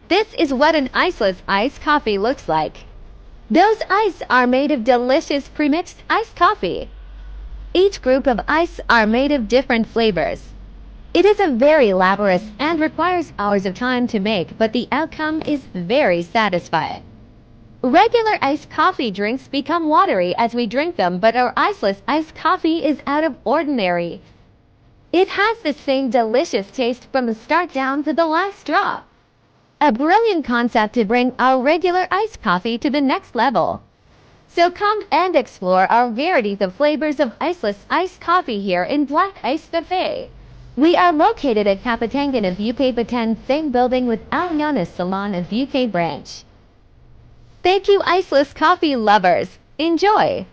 This is what an iceless iced coffee looks like. Those ices are made of delicious premixed iced coffee. Each group of ice are made of different flavors. It is a very laborious and requires hours of time to make, but the outcome is very satisfying. Regular iced coffee drinks become watery as we drink them, but our iceless iced coffee is out of ordinary. It has the same delicious taste from the start down to the last drop. A brilliant concept to bring our regular iced coffee to the next level. So come and explore our varieties of flavors of iceless iced coffee here in Black Ice Cafe. We are located at Kapatangan of UK Batan, same building with Aliana's Salon of UK branch. Thank you, iceless coffee lovers. Enjoy!